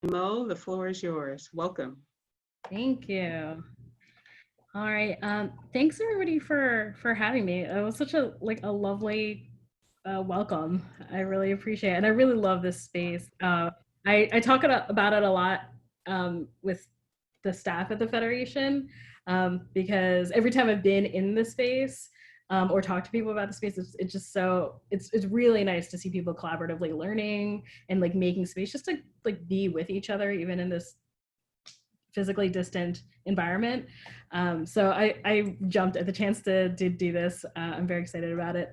Mo, the floor is yours. Welcome. Thank you. All right. Thanks everybody for having me. It was such a lovely welcome. I really appreciate it, and I really love this space. I talk about it a lot with the staff at the Federation because every time I've been in the space or talk to people about the space, it's just it's really nice to see people collaboratively learning and like making space just to like be with each other even in this physically distant environment. So I jumped at the chance to do this. I'm very excited about it.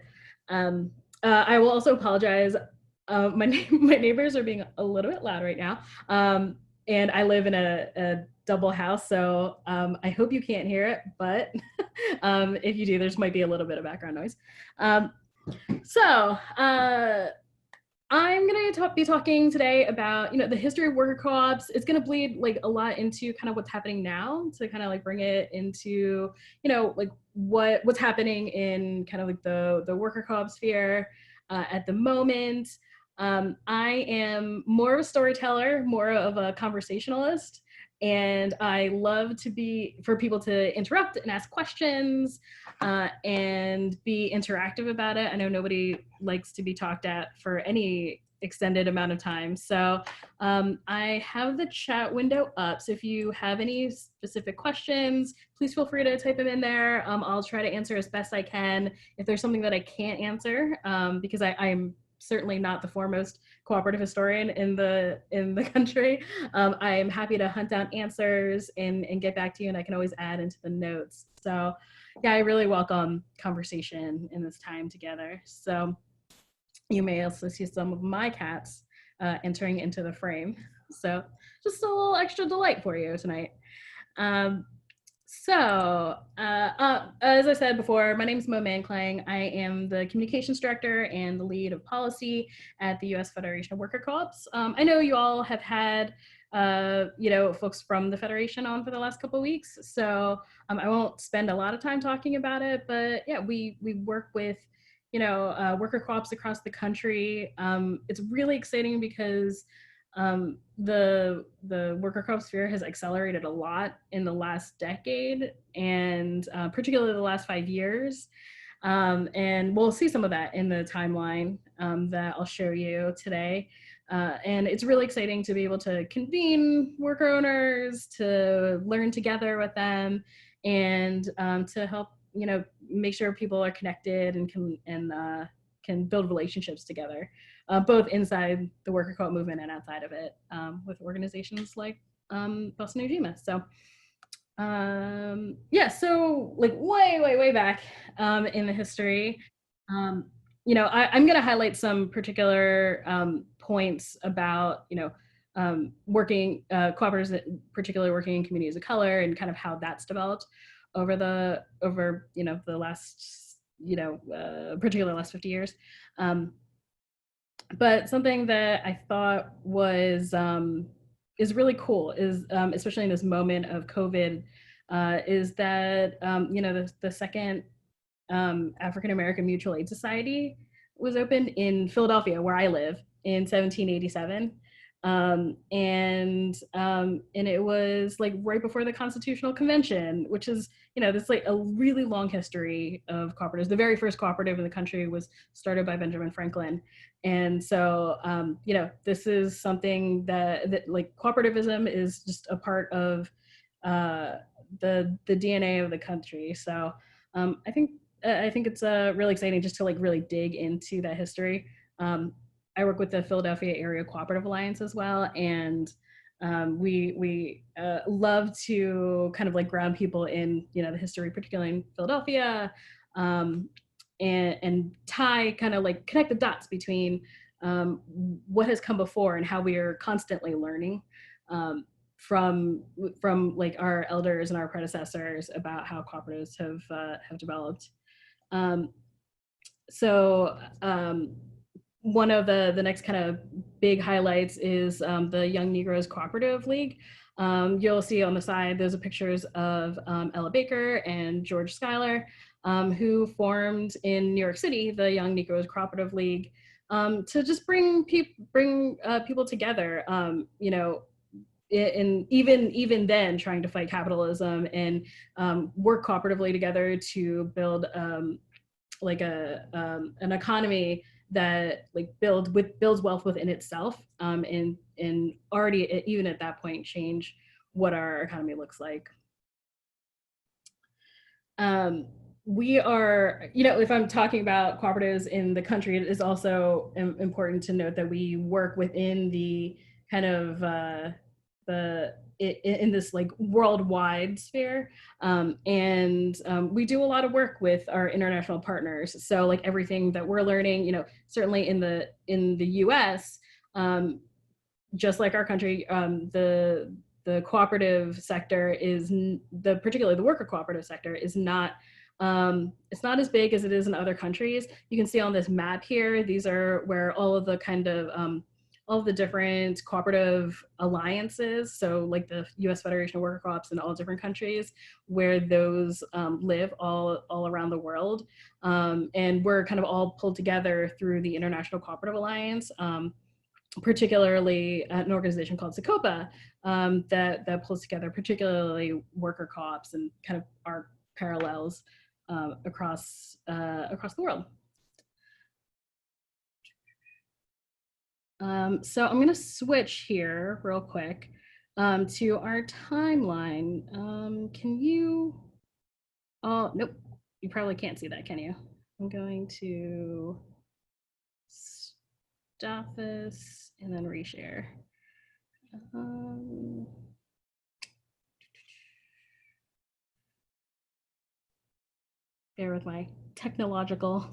I will also apologize. My neighbors are being a little bit loud right now, and I live in a double house, so I hope you can't hear it. But if you do, there's might be a little bit of background noise. Um, so I'm gonna be talking today about the history of worker co-ops. It's gonna bleed like a lot into kind of what's happening now to kind of like bring it into like what's happening in kind of like the worker co-op sphere at the moment. I am more of a storyteller, more of a conversationalist, and I love to be for people to interrupt and ask questions and be interactive about it. I know nobody likes to be talked at for any extended amount of time. So I have the chat window up. So if you have any specific questions, please feel free to type them in there. I'll try to answer as best I can. If there's something that I can't answer, because I'm certainly not the foremost cooperative historian in the country. I am happy to hunt down answers and get back to you, and I can always add into the notes. So yeah, I really welcome conversation in this time together. So you may also see some of my cats entering into the frame. So just a little extra delight for you tonight. Um, as I said before, my name is Mo Manklang. I am the communications director and the lead of policy at the U.S. Federation of Worker Coops. I know you all have had folks from the Federation on for the last couple of weeks, so I won't spend a lot of time talking about it. But yeah, we work with worker co-ops across the country. It's really exciting because the worker co-op sphere has accelerated a lot in the last decade, and particularly the last 5 years. And we'll see some of that in the timeline that I'll show you today. And it's really exciting to be able to convene worker owners, to learn together with them, and to help make sure people are connected and can build relationships together, both inside the worker co-op movement and outside of it, with organizations like Boston Ujima. So so like way back in the history, I'm going to highlight some particular points about working cooperatives, particularly working in communities of color, and kind of how that's developed over the last particularly last 50 years. But something that I thought was is really cool is especially in this moment of COVID is that the second African American Mutual Aid Society was opened in Philadelphia, where I live, in 1787. And it was like right before the Constitutional Convention, which is this like a really long history of cooperatives. The very first cooperative in the country was started by Benjamin Franklin, and so this is something that like cooperativism is just a part of the DNA of the country. So I think it's really exciting just to like really dig into that history. I work with the Philadelphia Area Cooperative Alliance as well, and we love to kind of like ground people in the history, particularly in Philadelphia, um, and tie kind of like connect the dots between what has come before and how we are constantly learning um, from like our elders and our predecessors about how cooperatives have developed. Um, so one of the next kind of big highlights is the Young Negroes Cooperative League. You'll see on the side, those are pictures of Ella Baker and George Schuyler, who formed in New York City the Young Negroes Cooperative League to just bring people together. and even then trying to fight capitalism and work cooperatively together to build like an economy that like builds wealth within itself, and already even at that point change what our economy looks like. We are, if I'm talking about cooperatives in the country, it is also important to note that we work within the kind of in this like worldwide sphere, and we do a lot of work with our international partners. So like everything that we're learning, certainly in the U.S., just like our country, the cooperative sector is particularly the worker cooperative sector is not, it's not as big as it is in other countries. You can see on this map here, these are where all of the kind of all of the different cooperative alliances, so like the U.S. Federation of Worker Co-ops in all different countries, where those live all around the world, and we're kind of all pulled together through the International Cooperative Alliance. Particularly an organization called Sacopa, that pulls together particularly worker co-ops and kind of our parallels across the world. So I'm going to switch here real quick to our timeline. Can you? Oh, nope. You probably can't see that, can you? I'm going to stop this and then reshare. Bear with my technological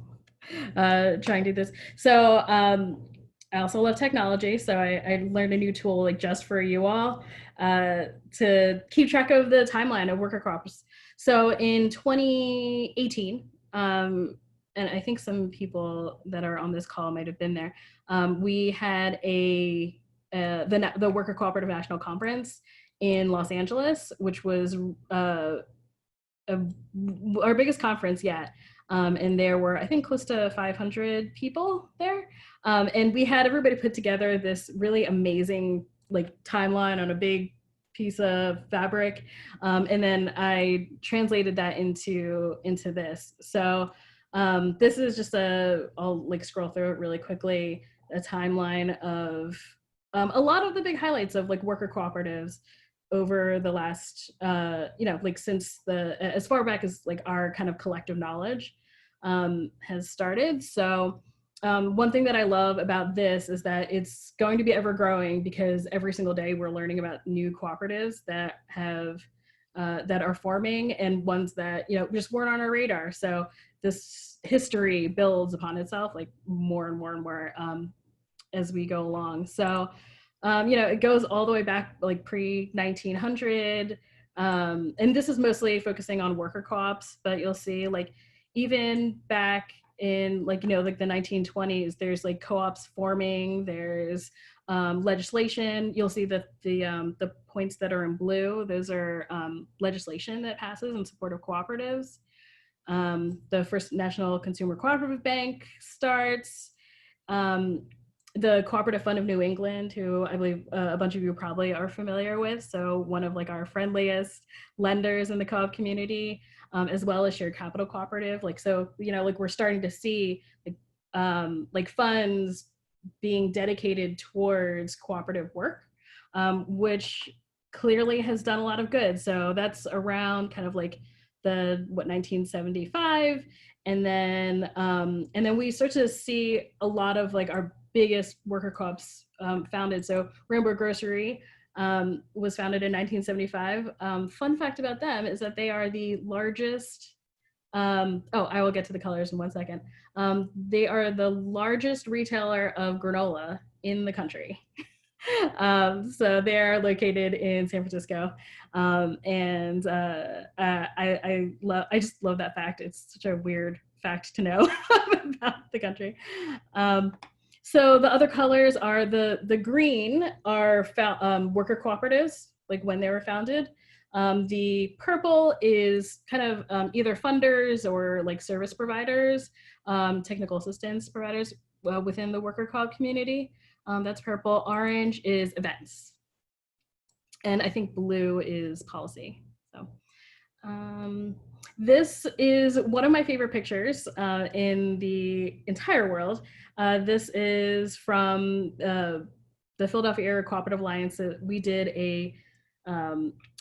trying to do this. So I also love technology, so I learned a new tool like just for you all to keep track of the timeline of worker crops. So in 2018, and I think some people that are on this call might have been there, we had the Worker Cooperative National Conference in Los Angeles, which was our biggest conference yet. And there were, I think, close to 500 people there. And we had everybody put together this really amazing like timeline on a big piece of fabric. And then I translated that into this. So this is just I'll like scroll through it really quickly, a timeline of a lot of the big highlights of like worker cooperatives over the last, like since as far back as like our kind of collective knowledge has started. So one thing that I love about this is that it's going to be ever growing, because every single day we're learning about new cooperatives that are forming, and ones that just weren't on our radar. So this history builds upon itself like more and more and more as we go along. So it goes all the way back like pre-1900, and this is mostly focusing on worker co-ops, but you'll see like even back in like the 1920s, there's like co-ops forming, there's legislation. You'll see that the points that are in blue, those are legislation that passes in support of cooperatives. The first National Consumer Cooperative Bank starts. The Cooperative Fund of New England, who I believe a bunch of you probably are familiar with, so one of like our friendliest lenders in the co-op community, as well as Shared Capital Cooperative. Like, so, like we're starting to see like funds being dedicated towards cooperative work, which clearly has done a lot of good. So that's around kind of like 1975, and then we start to see a lot of like our biggest worker co-ops founded. So Rainbow Grocery was founded in 1975. Fun fact about them is that they are the largest, I will get to the colors in 1 second. They are the largest retailer of granola in the country. So they're located in San Francisco, and I just love that fact. It's such a weird fact to know about the country. So the other colors are the green are worker cooperatives, like when they were founded. The purple is kind of either funders or like service providers, technical assistance providers within the worker co-op community. That's purple. Orange is events. and I think blue is policy. So this is one of my favorite pictures in the entire world. This is from the Philadelphia Area Cooperative Alliance. We did a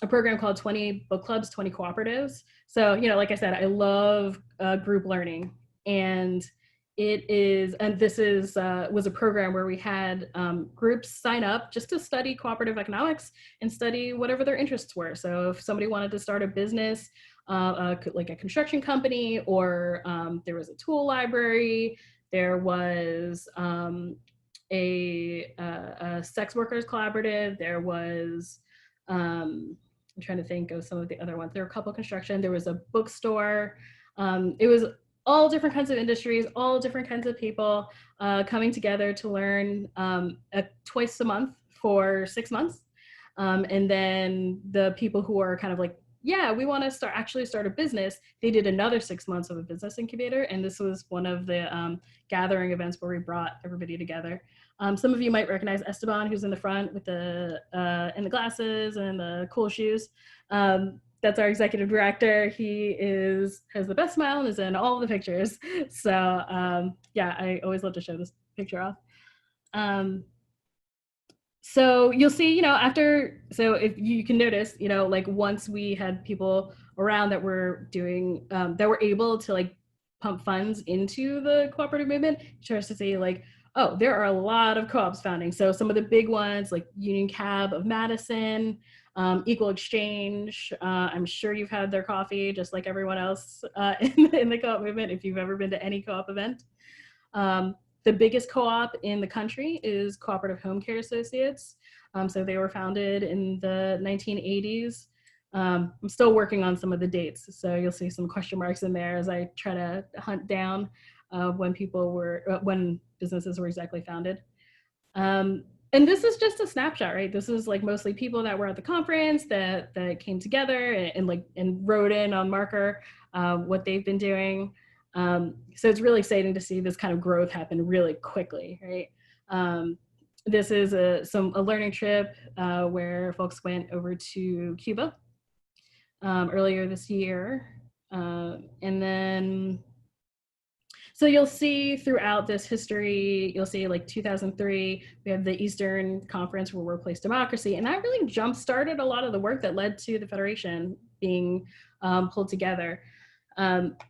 program called 20 Book Clubs, 20 Cooperatives. So, like I said, I love group learning. And this was a program where we had groups sign up just to study cooperative economics and study whatever their interests were. So if somebody wanted to start a business, like a construction company, or there was a tool library, there was a sex workers collaborative, there was, I'm trying to think of some of the other ones. There were a couple construction, there was a bookstore. It was all different kinds of industries, all different kinds of people coming together to learn twice a month for 6 months. And then the people who are kind of like, yeah, we want to actually start a business, they did another 6 months of a business incubator. And this was one of the gathering events where we brought everybody together. Some of you might recognize Esteban, who's in the front with the glasses and the cool shoes. That's our executive director. He has the best smile and is in all the pictures. So yeah, I always love to show this picture off. So you'll see, so if you can notice, like once we had people around that were doing, that were able to like pump funds into the cooperative movement, you start to see like, oh, there are a lot of co-ops founding. So some of the big ones like Union Cab of Madison, Equal Exchange. I'm sure you've had their coffee just like everyone else in the co-op movement if you've ever been to any co-op event. The biggest co-op in the country is Cooperative Home Care Associates. So they were founded in the 1980s. I'm still working on some of the dates, so you'll see some question marks in there as I try to hunt down when businesses were exactly founded. And this is just a snapshot, right? This is like mostly people that were at the conference that came together and wrote in on Marker what they've been doing. So it's really exciting to see this kind of growth happen really quickly, right? This is a learning trip where folks went over to Cuba earlier this year. And then, so you'll see throughout this history, you'll see like 2003, we have the Eastern Conference for Workplace Democracy. And that really jump-started a lot of the work that led to the Federation being pulled together.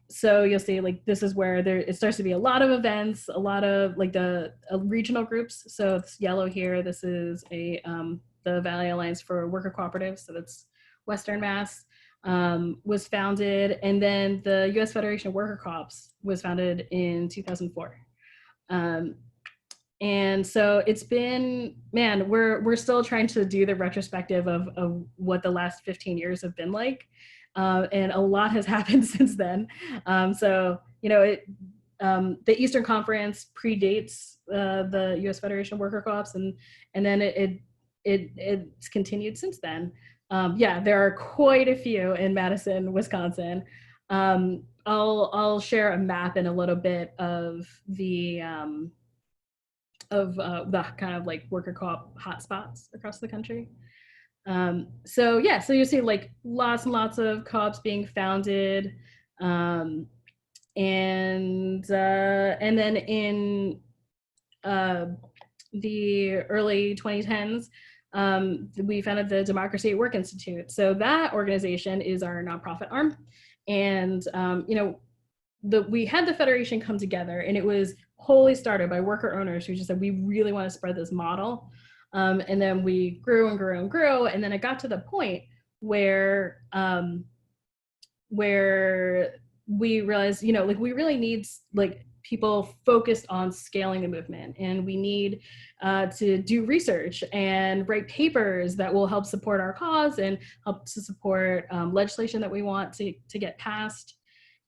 So you'll see like this is where it starts to be a lot of events, a lot of like the regional groups. So it's yellow here. This is the Valley Alliance for Worker Cooperatives. So that's Western Mass. Was founded, and then the U.S. Federation of Worker Coops was founded in 2004. And so it's been, man, we're still trying to do the retrospective of what the last 15 years have been like. And a lot has happened since then. So, the Eastern Conference predates the U.S. Federation of Worker Co-ops, and then it's continued since then. Yeah, there are quite a few in Madison, Wisconsin. I'll share a map in a little bit of the kind of like worker co-op hotspots across the country. So yeah, so you see like lots and lots of co-ops being founded, and then in the early 2010s, we founded the Democracy at Work Institute. So that organization is our nonprofit arm, and we had the Federation come together, and it was wholly started by worker owners who just said, we really want to spread this model. And then we grew and grew and grew. And then it got to the point where we realized, like we really need like people focused on scaling the movement. And we need to do research and write papers that will help support our cause and help to support legislation that we want to get passed.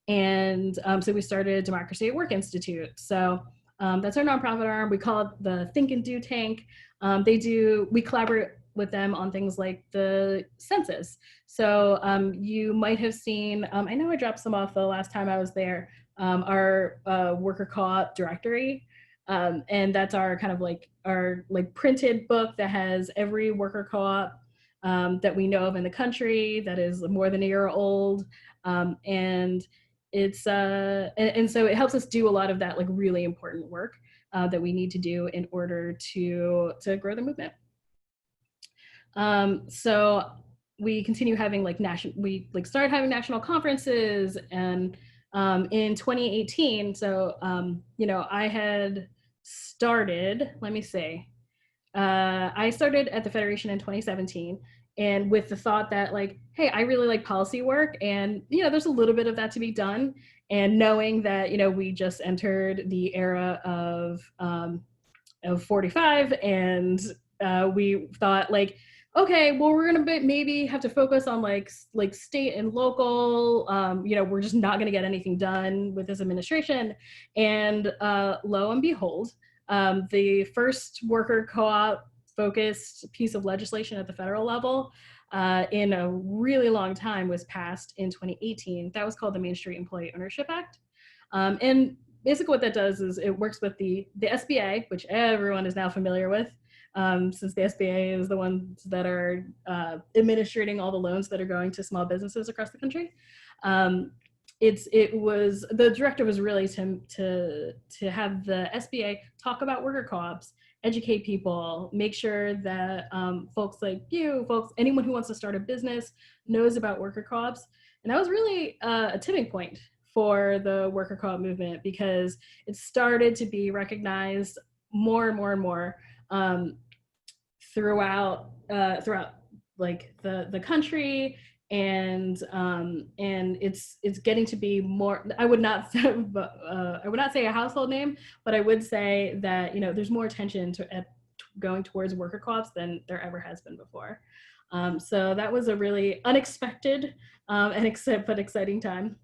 And so we started Democracy at Work Institute. So that's our nonprofit arm. We call it the Think and Do Tank. We collaborate with them on things like the census. So you might have seen, I know I dropped some off the last time I was there, our worker co-op directory. And that's our kind of like our printed book that has every worker co-op that we know of in the country that is more than a year old. And it's and so it helps us do a lot of that like really important work that we need to do in order to grow the movement. So we continue having like we like started having national conferences, and in 2018, so you know, I had started, let me say, I started at the Federation in 2017, and with the thought that like, hey, I really like policy work, and you know, there's a little bit of that to be done, and knowing that, you know, we just entered the era of 45, and we thought like, okay, well, we're gonna maybe have to focus on like state and local. You know, we're just not gonna get anything done with this administration. And lo and behold, the first worker co-op focused piece of legislation at the federal level in a really long time was passed in 2018. That was called the Main Street Employee Ownership Act. And basically what that does is it works with the SBA, which everyone is now familiar with, since the SBA is the ones that are administrating all the loans that are going to small businesses across the country. It was, the directive was really to have the SBA talk about worker co-ops, educate people, make sure that folks like you, anyone who wants to start a business knows about worker co-ops. And that was really a tipping point for the worker co-op movement, because it started to be recognized more and more and more throughout like the country, and it's getting to be more, I would not say a household name, but I would say that, you know, there's more attention to going towards worker co-ops than there ever has been before. So that was a really unexpected and but exciting time.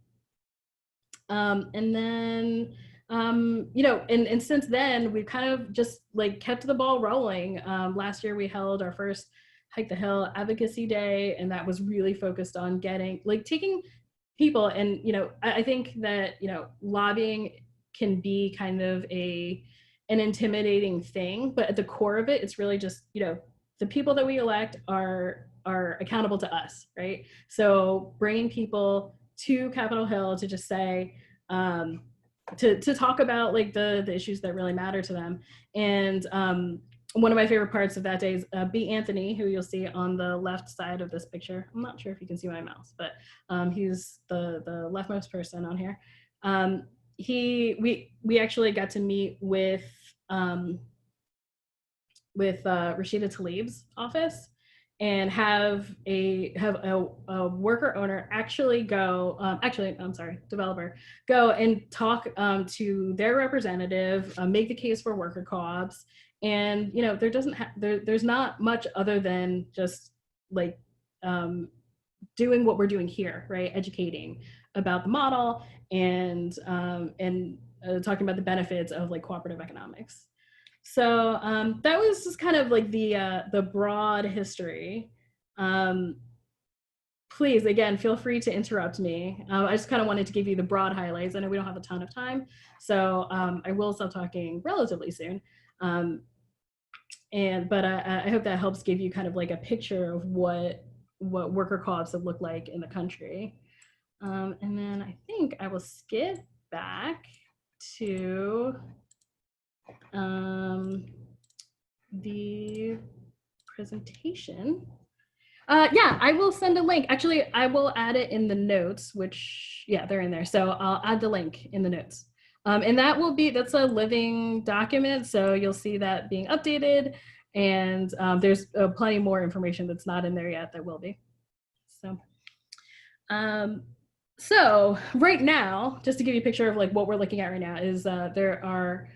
And then you know, and since then we've kind of just like kept the ball rolling. Last year we held our first Hike the Hill Advocacy Day, and that was really focused on taking people, and you know, I think that, you know, lobbying can be kind of an intimidating thing, but at the core of it, it's really just, you know, the people that we elect are accountable to us, right? So bringing people to Capitol Hill to just say, to talk about like the issues that really matter to them. And one of my favorite parts of that day is B. Anthony, who you'll see on the left side of this picture. I'm not sure if you can see my mouse, but he's the leftmost person on here. We actually got to meet with Rashida Tlaib's office, and have a worker owner actually go, developer, go and talk to their representative, make the case for worker co-ops. And, you know, there's not much other than just like doing what we're doing here, right? Educating about the model, and talking about the benefits of like cooperative economics. So that was just kind of like the broad history. Please, again, feel free to interrupt me. I just kind of wanted to give you the broad highlights. I know we don't have a ton of time, so I will stop talking relatively soon. But I hope that helps give you kind of like a picture of what worker co-ops have looked like in the country. And then I think I will skip back to the presentation. Yeah, I will send a link. Actually, I will add it in the notes, which, yeah, they're in there. So I'll add the link in the notes. And that's a living document, so you'll see that being updated, and there's plenty more information that's not in there yet that will be. So right now, just to give you a picture of like what we're looking at right now, is there are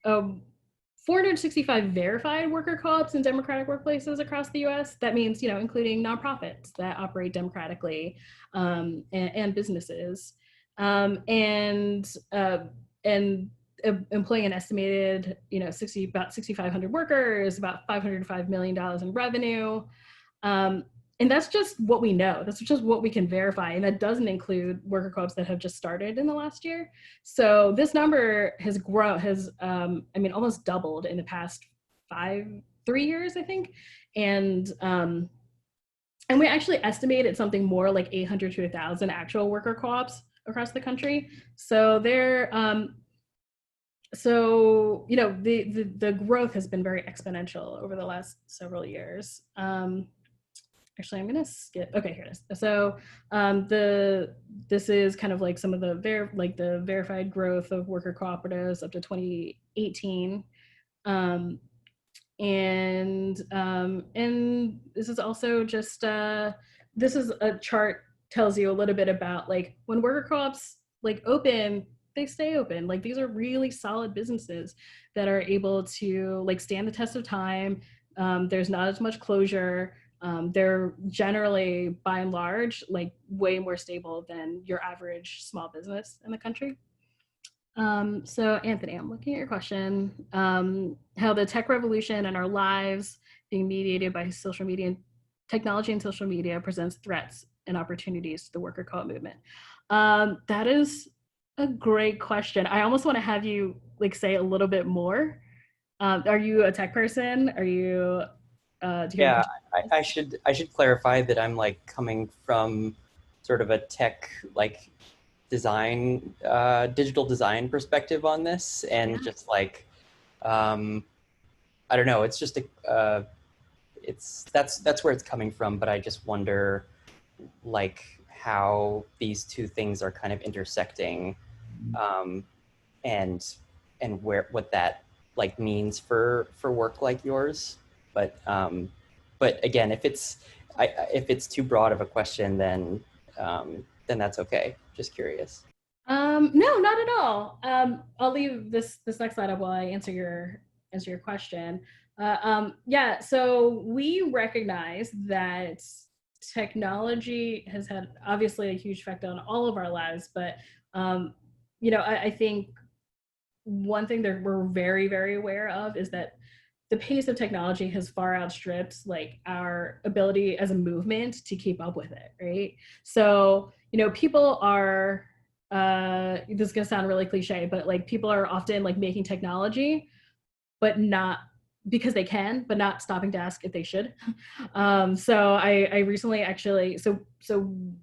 465 verified worker co-ops in democratic workplaces across the U.S. That means, you know, including nonprofits that operate democratically, and businesses, and employing an estimated, you know, about 6,500 workers, about $505 million in revenue. And that's just what we know. That's just what we can verify. And that doesn't include worker co-ops that have just started in the last year. So this number has grown, almost doubled in the past 3 years, I think. And And we actually estimated something more like 800 to 1,000 actual worker co-ops across the country. So they're so the growth has been very exponential over the last several years. Actually, I'm gonna skip. Okay, here it is. So this is kind of like some of the the verified growth of worker cooperatives up to 2018. Um, and this is also just this is a chart, tells you a little bit about like when worker co-ops like open, they stay open. Like these are really solid businesses that are able to like stand the test of time. There's not as much closure. They're generally, by and large, like way more stable than your average small business in the country. So Anthony, I'm looking at your question. How the tech revolution and our lives being mediated by social media and technology and social media presents threats and opportunities to the worker co-op movement. That is a great question. I almost want to have you like say a little bit more. Are you a tech person? Are you do you have a Yeah, question? I should clarify that I'm like coming from sort of a tech like design, digital design perspective on this, Yeah. and just like um, I don't know, it's just a it's that's where it's coming from. But I just wonder like how these two things are kind of intersecting, um, and where what that like means for work like yours. But again, if it's too broad of a question, then that's okay. Just curious. No, not at all. I'll leave this next slide up while I answer your question. Yeah, so we recognize that technology has had obviously a huge effect on all of our lives, but I think one thing that we're very, very aware of is that the pace of technology has far outstripped like our ability as a movement to keep up with it, right? So, people are this is gonna sound really cliche, but like people are often like making technology, but not because they can, but not stopping to ask if they should. So I recently actually, so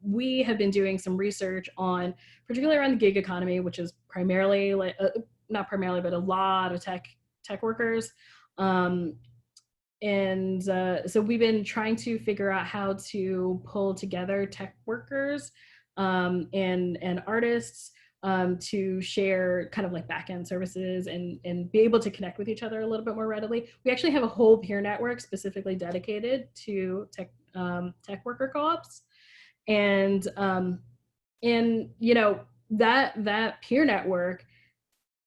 we have been doing some research on, particularly around the gig economy, which is primarily like not primarily, but a lot of tech workers. Um, and so we've been trying to figure out how to pull together tech workers and artists to share kind of like backend services and be able to connect with each other a little bit more readily. We actually have a whole peer network specifically dedicated to tech worker co-ops, and that peer network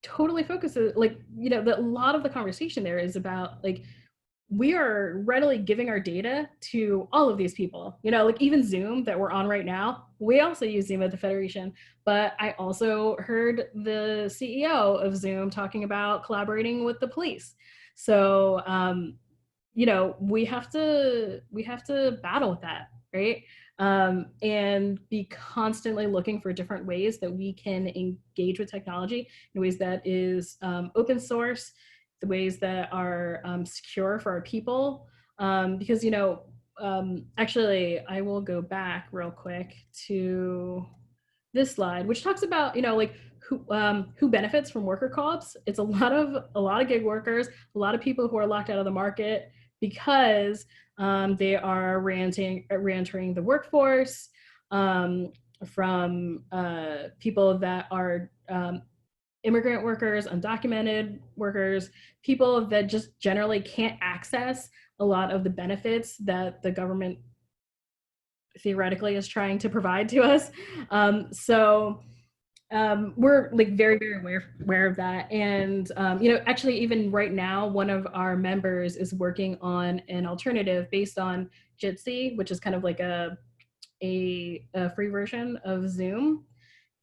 totally focuses like a lot of the conversation there is about like we are readily giving our data to all of these people. Like even Zoom that we're on right now, we also use Zoom at the Federation. But I also heard the CEO of Zoom talking about collaborating with the police. So, we have to battle with that, right? And be constantly looking for different ways that we can engage with technology in ways that is open source, the ways that are secure for our people. Because, actually, I will go back real quick to this slide, which talks about, like who benefits from worker co-ops. It's a lot of gig workers, a lot of people who are locked out of the market because they are re-entering the workforce, from people that are immigrant workers, undocumented workers, people that just generally can't access a lot of the benefits that the government theoretically is trying to provide to us. So we're like very, very aware of that. And, actually even right now, one of our members is working on an alternative based on Jitsi, which is kind of like a free version of Zoom.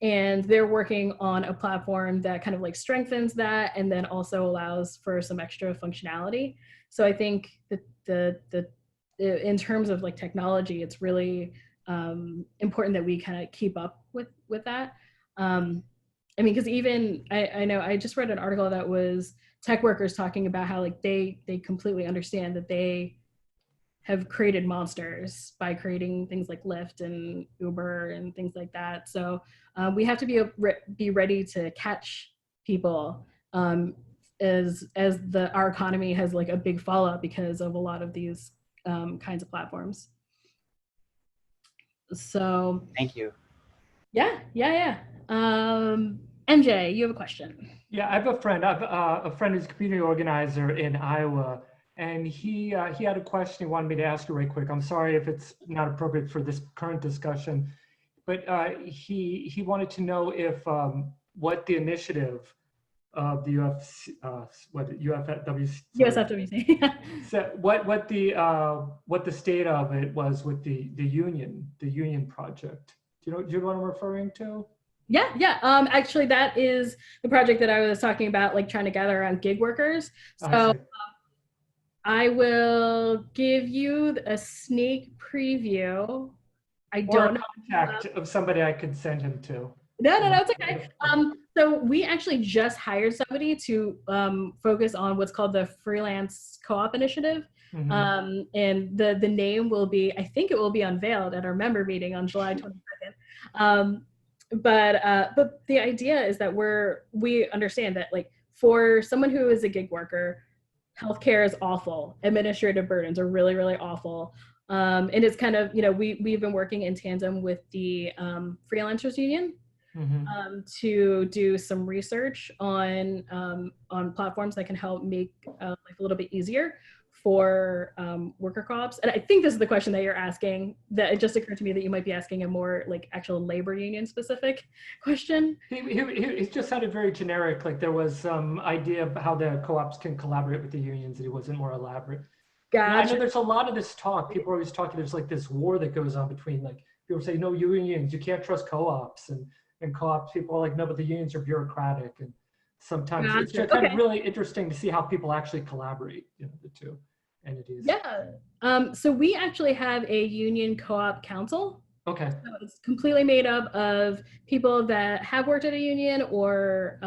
And they're working on a platform that kind of like strengthens that and then also allows for some extra functionality. So I think that the in terms of like technology, it's really important that we kind of keep up with that. I mean, because even I know I just read an article that was tech workers talking about how like they completely understand that they have created monsters by creating things like Lyft and Uber and things like that. So we have to be ready to catch people as our economy has like a big fallout because of a lot of these kinds of platforms. So Thank you. yeah. MJ, you have a question. Yeah, I have a friend. I have a friend who's a community organizer in Iowa, and he had a question he wanted me to ask you right quick. I'm sorry if it's not appropriate for this current discussion, but he wanted to know if what the initiative of the USFWC. so what the state of it was with the union project. Do you know what I'm referring to? Yeah. Actually, that is the project that I was talking about, like trying to gather around gig workers. So I will give you a sneak preview. I don't know. Contact of somebody I could send him to. No, it's okay. So we actually just hired somebody to focus on what's called the Freelance Co-op Initiative. Mm-hmm. And the name will be, I think it will be unveiled at our member meeting on July 22nd. But the idea is that we understand that, like, for someone who is a gig worker, healthcare is awful. Administrative burdens are really, really awful. And it's kind of, we've been working in tandem with the Freelancers Union. Mm-hmm. To do some research on platforms that can help make life a little bit easier for worker co-ops. And I think this is the question that you're asking, that it just occurred to me that you might be asking a more like actual labor union specific question. It just sounded very generic, like there was some idea of how the co-ops can collaborate with the unions, and it wasn't more elaborate. Gotcha. I know there's a lot of this talk, people are always talking, there's like this war that goes on between, like, people say, no unions, you can't trust co-ops, and co-ops, people are like, no, but the unions are bureaucratic, and sometimes it's just kind of really interesting to see how people actually collaborate, the two entities. Yeah. So we actually have a union co-op council. Okay. So it's completely made up of people that have worked at a union or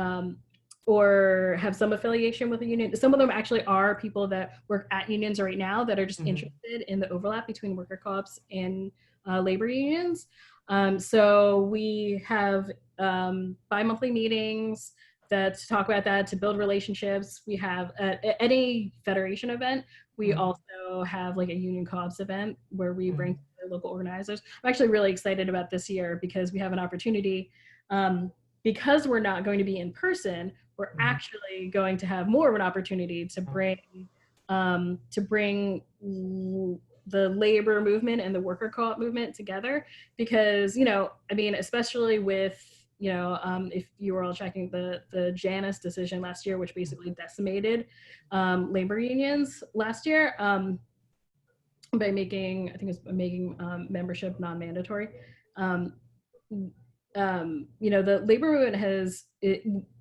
have some affiliation with a union. Some of them actually are people that work at unions right now that are just mm-hmm. interested in the overlap between worker co-ops and labor unions. So we have bi-monthly meetings that talk about that, to build relationships. We have at any federation event, we mm-hmm. also have like a union co-ops event where we bring mm-hmm. local organizers. I'm actually really excited about this year because we have an opportunity, because we're not going to be in person, we're mm-hmm. actually going to have more of an opportunity to bring the labor movement and the worker co-op movement together, because, especially with, if you were all checking the Janus decision last year, which basically decimated labor unions last year by making membership non-mandatory. The labor movement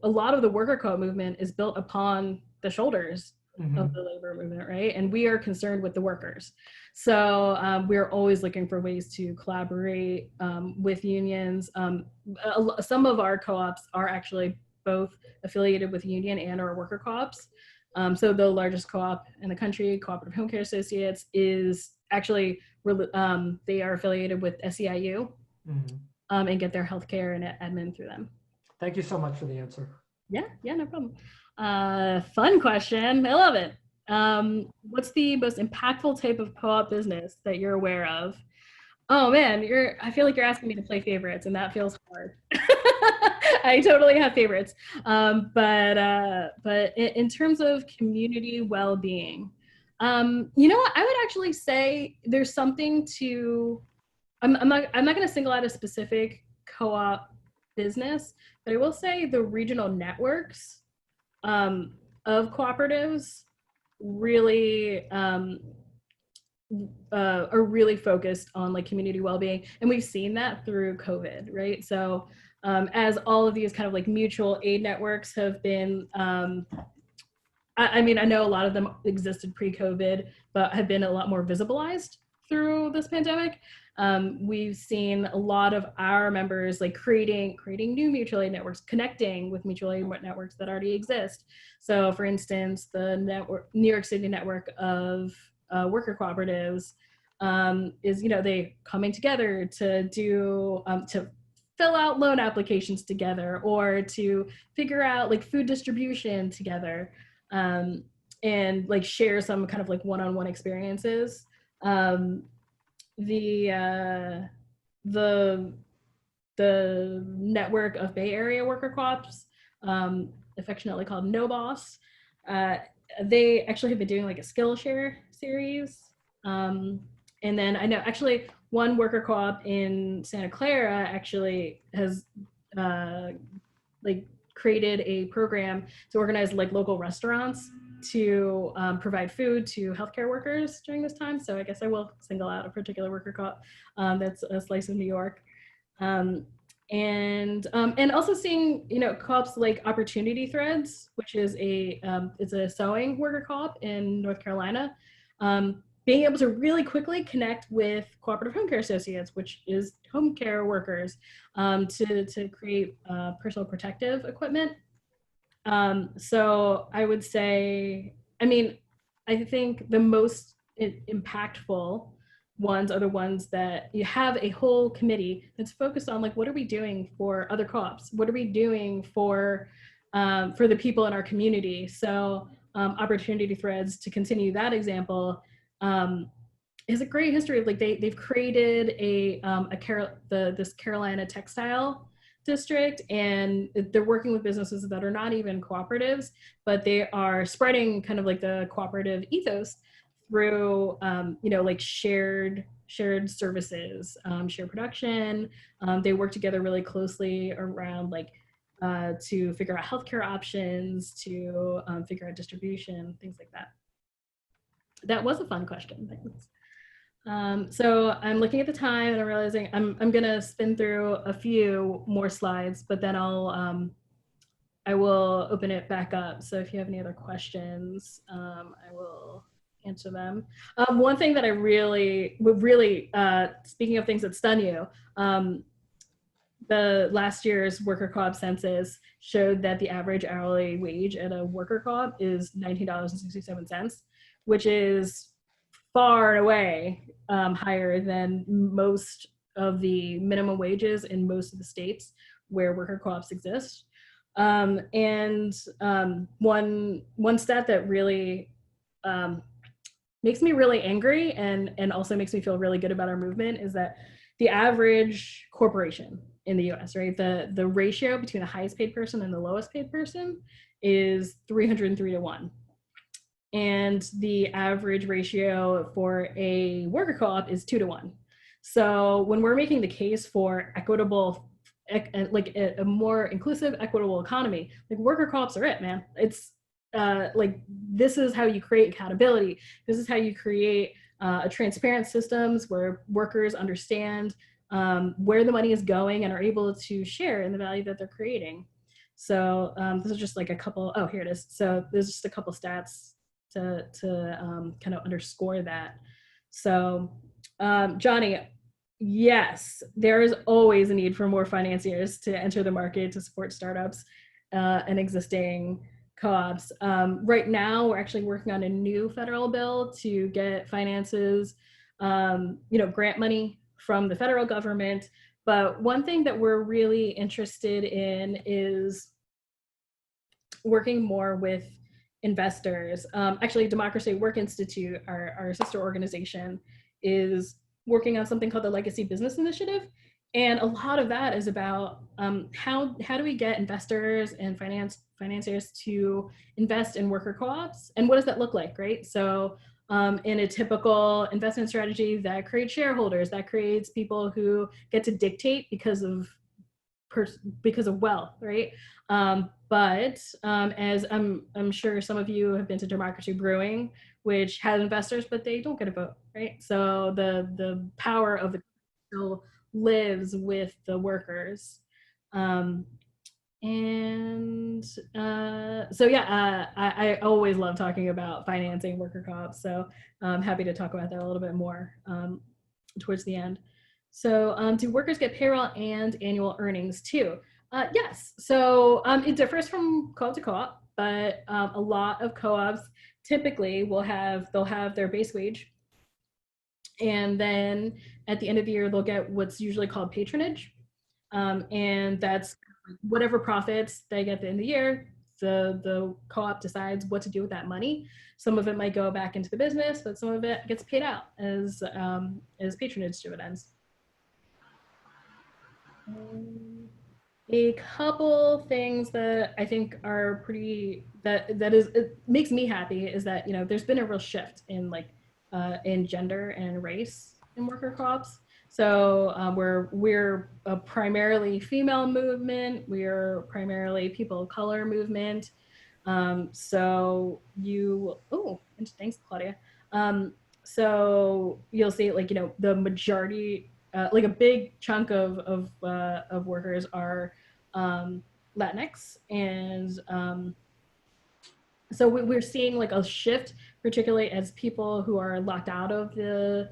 a lot of the worker co-op movement is built upon the shoulders mm-hmm. of the labor movement, right? And we are concerned with the workers. So we're always looking for ways to collaborate with unions. Some of our co-ops are actually both affiliated with union and our worker co-ops. So the largest co-op in the country, Cooperative Home Care Associates, is actually, they are affiliated with SEIU mm-hmm. And get their healthcare and admin through them. Thank you so much for the answer. Yeah, no problem. Fun question. I love it. What's the most impactful type of co-op business that you're aware of? Oh man, I feel like you're asking me to play favorites, and that feels hard. I totally have favorites. But in terms of community well-being, you know what? I would actually say there's something to, I'm not going to single out a specific co-op business, but I will say the regional networks of cooperatives really are really focused on like community well-being, and we've seen that through COVID, right? So as all of these kind of like mutual aid networks have been, I know a lot of them existed pre-COVID, but have been a lot more visibilized through this pandemic. We've seen a lot of our members like creating new mutual aid networks, connecting with mutual aid networks that already exist. So for instance, the New York City network of worker cooperatives is, they coming together to do, to fill out loan applications together, or to figure out like food distribution together, and like share some kind of like one-on-one experiences. The network of Bay Area worker co-ops, affectionately called No Boss, they actually have been doing like a Skillshare series. And then I know actually one worker co-op in Santa Clara actually has like created a program to organize like local restaurants to provide food to healthcare workers during this time. So I guess I will single out a particular worker co-op that's a slice of New York. And also seeing, co-ops like Opportunity Threads, which is it's a sewing worker co-op in North Carolina, being able to really quickly connect with cooperative home care associates, which is home care workers, to create personal protective equipment. So I would say, I think the most impactful ones are the ones that you have a whole committee that's focused on, like, what are we doing for other co-ops? What are we doing for the people in our community? So Opportunity Threads, to continue that example, is a great history of like they've created this Carolina textile district, and they're working with businesses that are not even cooperatives, but they are spreading kind of like the cooperative ethos through like shared services, shared production. They work together really closely around like to figure out healthcare options, to figure out distribution, things like that. That was a fun question. Thanks. So I'm looking at the time and I'm realizing I'm gonna spin through a few more slides, but then I will open it back up. So if you have any other questions, I will answer them. One thing that I would really, speaking of things that stun you, the last year's worker co-op census showed that the average hourly wage at a worker co-op is $19.67, which is far and away higher than most of the minimum wages in most of the states where worker co-ops exist. And one stat that really makes me really angry and also makes me feel really good about our movement is that the average corporation in the US, right, the ratio between the highest paid person and the lowest paid person is 303 to 1. And the average ratio for a worker co-op is 2 to 1. So when we're making the case for equitable, like a more inclusive, equitable economy, like worker co-ops are it, man. It's like, this is how you create accountability. This is how you create a transparent systems where workers understand where the money is going and are able to share in the value that they're creating. So this is just like a couple, oh, here it is. So there's just a couple stats to kind of underscore that. So Johnny, yes, there is always a need for more financiers to enter the market to support startups and existing co-ops. Right now, we're actually working on a new federal bill to get finances, grant money from the federal government. But one thing that we're really interested in is working more with investors. Actually, Democracy at Work Institute, our sister organization, is working on something called the Legacy Business Initiative. And a lot of that is about how do we get investors and financiers to invest in worker co-ops, and what does that look like, right? So in a typical investment strategy, that creates shareholders, that creates people who get to dictate because of wealth, right? But as I'm sure some of you have been to Democracy Brewing, which has investors, but they don't get a vote, right? So the power of the still lives with the workers. So yeah, I always love talking about financing worker co-ops. So I'm happy to talk about that a little bit more towards the end. So do workers get payroll and annual earnings too? Yes, so it differs from co-op to co-op, but a lot of co-ops typically they'll have their base wage, and then at the end of the year they'll get what's usually called patronage, and that's whatever profits they get at the end of the year. The co-op decides what to do with that money. Some of it might go back into the business, but some of it gets paid out as patronage dividends. A couple things that I think are pretty it makes me happy is that, you know, there's been a real shift in in gender and race in worker co-ops. So we're a primarily female movement. We are primarily people of color movement. So thanks, Claudia. So you'll see, like, you know, the majority, like a big chunk of workers are Latinx, and so we're seeing like a shift, particularly as people who are locked out of the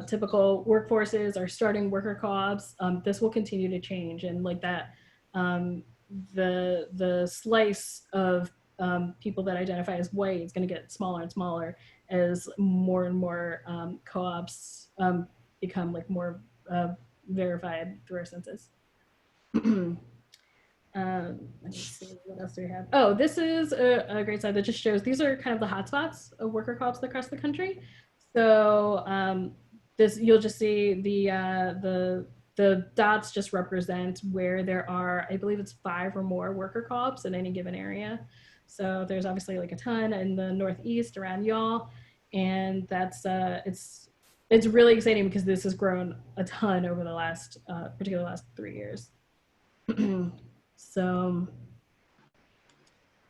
typical workforces are starting worker co-ops. This will continue to change, and like that, the slice of people that identify as white is going to get smaller and smaller as more and more co-ops become like more verified through our census. Let me see, what else do we have? Oh, this is a great slide that just shows these are kind of the hotspots of worker co-ops across the country. So this, you'll just see the dots just represent where there are, I believe it's 5 or more worker co-ops in any given area. So there's obviously like a ton in the Northeast around y'all, and that's it's really exciting because this has grown a ton over the last, particularly the last 3 years. So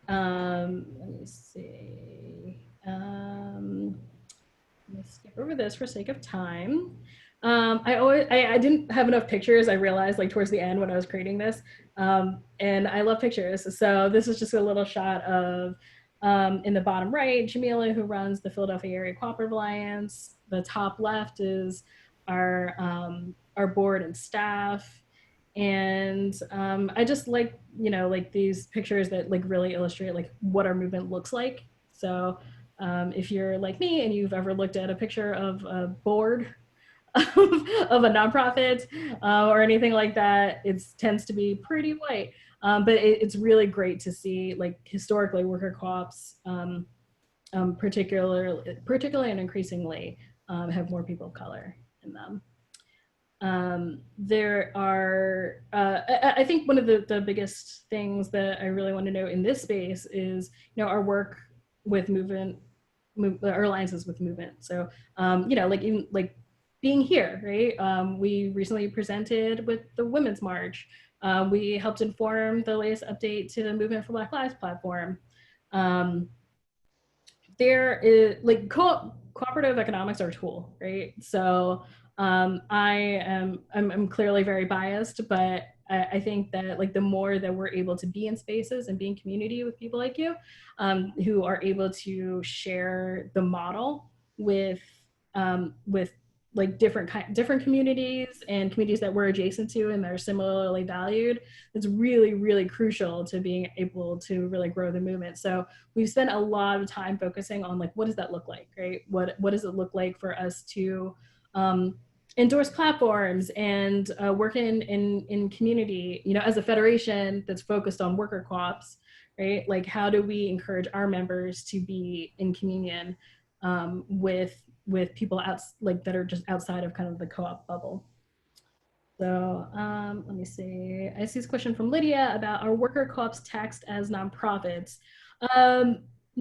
let me see. Let me skip over this for sake of time. I didn't have enough pictures. I realized like towards the end when I was creating this, and I love pictures. So this is just a little shot of, in the bottom right, Jamila, who runs the Philadelphia Area Cooperative Alliance. The top left is our board and staff. And I just like, you know, like these pictures that like really illustrate like what our movement looks like. So if you're like me and you've ever looked at a picture of a board of a nonprofit or anything like that, it tends to be pretty white. But it's really great to see, like, historically worker co-ops, particularly and increasingly, have more people of color in them. There are, I think one of the biggest things that I really want to note in this space is, you know, our work with our alliances with movement. So, you know, like even like being here, right? We recently presented with the Women's March. We helped inform the latest update to the Movement for Black Lives platform. There is like cooperative economics are a tool, right? So I'm clearly very biased, but I think that like the more that we're able to be in spaces and be in community with people like you, who are able to share the model with like different communities and communities that we're adjacent to and that are similarly valued, it's really, really crucial to being able to really grow the movement. So we've spent a lot of time focusing on like, what does that look like, right? What does it look like for us to endorse platforms and work in community, you know, as a federation that's focused on worker co-ops, right? Like, how do we encourage our members to be in communion with people that are just outside of kind of the co-op bubble? So let me see. I see this question from Lydia about, are worker co-ops taxed as nonprofits?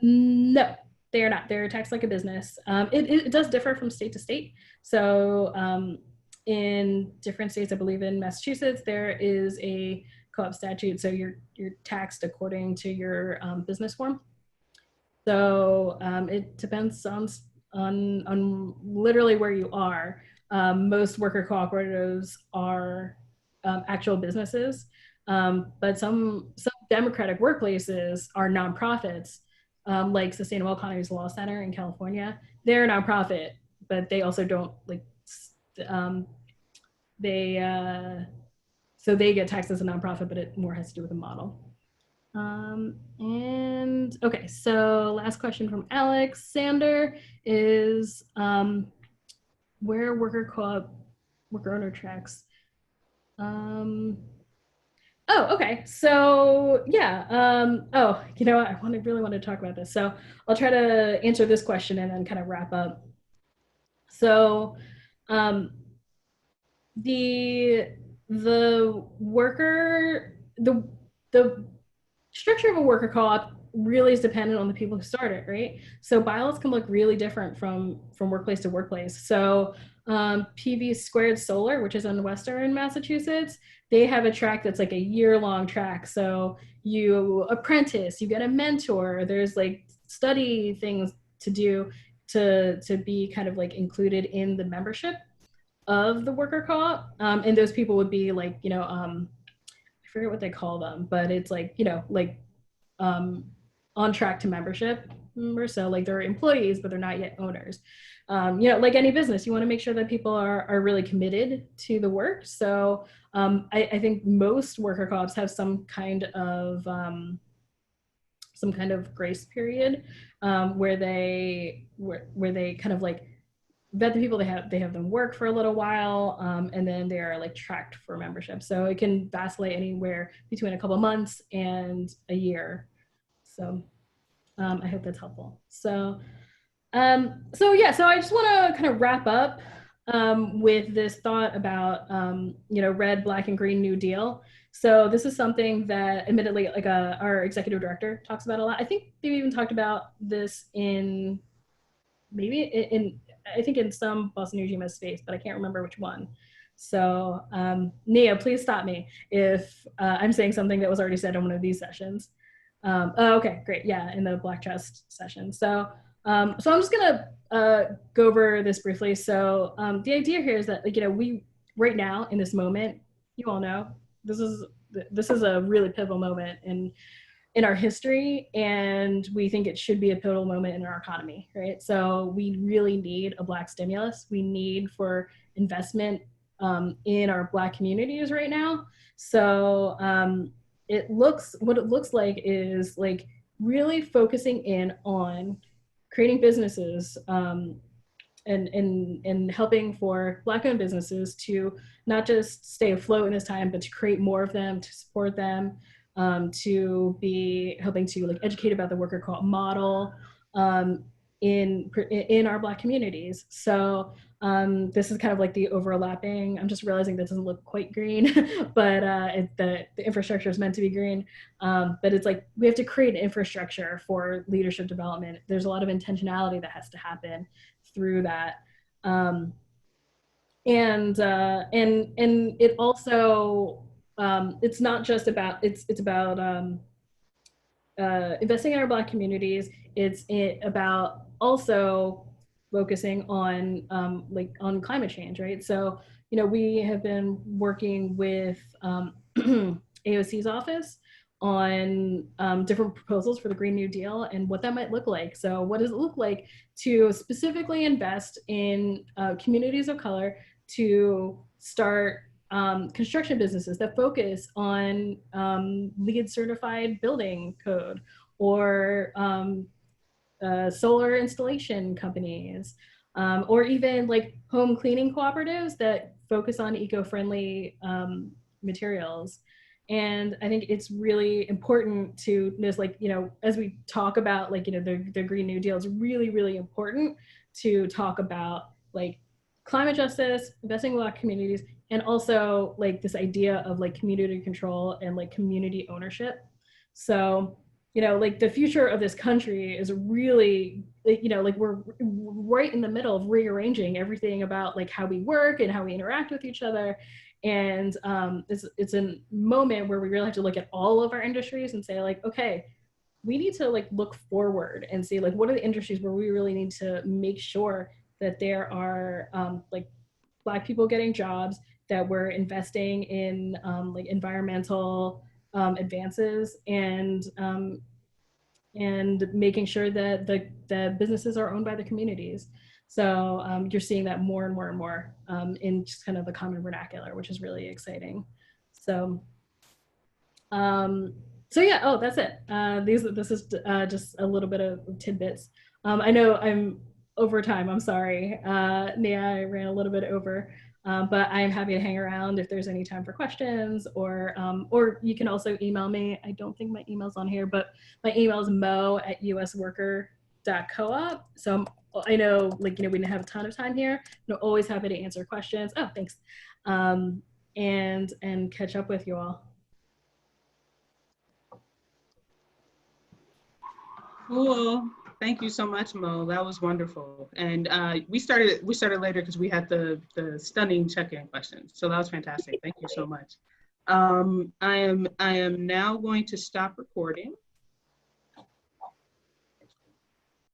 No, they are not. They're taxed like a business. It does differ from state to state. So in different states, I believe in Massachusetts, there is a co-op statute. So you're taxed according to your business form. So it depends on literally where you are. Most worker cooperatives are actual businesses, but some democratic workplaces are nonprofits, like Sustainable Economies Law Center in California. They're a nonprofit, but they also don't like so they get taxed as a nonprofit, but it more has to do with the model. And okay, so last question from Alexander is where worker co-op, worker owner tracks. Oh, okay. So yeah. Oh, you know, I really want to talk about this. So I'll try to answer this question and then kind of wrap up. So, um, the worker the structure of a worker co-op really is dependent on the people who start it, right? So bylaws can look really different from workplace to workplace. So PV Squared Solar, which is in Western Massachusetts, they have a track that's like a year-long track. So you apprentice, you get a mentor. There's like study things to do to be kind of like included in the membership of the worker co-op. And those people would be like, you know, I forget what they call them, but it's like, you know, like on track to membership. So like they're employees, but they're not yet owners. You know, like any business, you want to make sure that people are really committed to the work. So I think most worker co-ops have some kind of grace period where they kind of like vet the people, they have them work for a little while, and then they are like tracked for membership. So it can vacillate anywhere between a couple of months and a year. So I hope that's helpful. So yeah, so I just want to kind of wrap up with this thought about you know, red, black, and green New Deal. So this is something that admittedly like our executive director talks about a lot. I think they've even talked about this in maybe in I think in some Boston Ujima space, but I can't remember which one. So Nia, please stop me if I'm saying something that was already said in one of these sessions. Oh, okay, great. Yeah, in the Black Trust session. So I'm just gonna go over this briefly. So the idea here is that, like, you know, we right now in this moment, you all know this is a really pivotal moment in our history, and we think it should be a pivotal moment in our economy, right? So we really need a Black stimulus. We need for investment in our Black communities right now. So what it looks like is like really focusing in on creating businesses and helping for Black-owned businesses to not just stay afloat in this time, but to create more of them, to support them, to be helping to like educate about the worker co-op model in our Black communities. So this is kind of like the overlapping. I'm just realizing that doesn't look quite green, but the infrastructure is meant to be green. But it's like we have to create an infrastructure for leadership development. There's a lot of intentionality that has to happen through that. And it also it's not just about it's about investing in our Black communities. It's about also focusing on like on climate change, right? So you know, we have been working with AOC's office on different proposals for the Green New Deal and what that might look like. So what does it look like to specifically invest in communities of color to start construction businesses that focus on LEED certified building code, or solar installation companies, or even like home cleaning cooperatives that focus on eco-friendly materials. And I think it's really important to just, like, you know, as we talk about like, you know, the Green New Deal, it's really, really important to talk about like climate justice, investing in Black communities, and also like this idea of like community control and like community ownership. So, you know, like the future of this country is really, you know, like we're right in the middle of rearranging everything about like how we work and how we interact with each other. And it's a moment where we really have to look at all of our industries and say like, okay, we need to like look forward and see like what are the industries where we really need to make sure that there are like Black people getting jobs, that we're investing in like environmental advances, and making sure that the businesses are owned by the communities. So you're seeing that more and more and more in just kind of the common vernacular, which is really exciting. So So yeah, oh, that's it. This is just a little bit of tidbits. I know I'm over time. I'm sorry, Nia. I ran a little bit over, but I am happy to hang around if there's any time for questions, or you can also email me. I don't think my email's on here, but my email is mo@usworker.coop. So I know, like, we didn't have a ton of time here. I'm always happy to answer questions. Oh, thanks, and catch up with you all. Cool. Thank you so much, Mo. That was wonderful. And we started later because we had the stunning check-in questions. So that was fantastic. Thank you so much. I am now going to stop recording.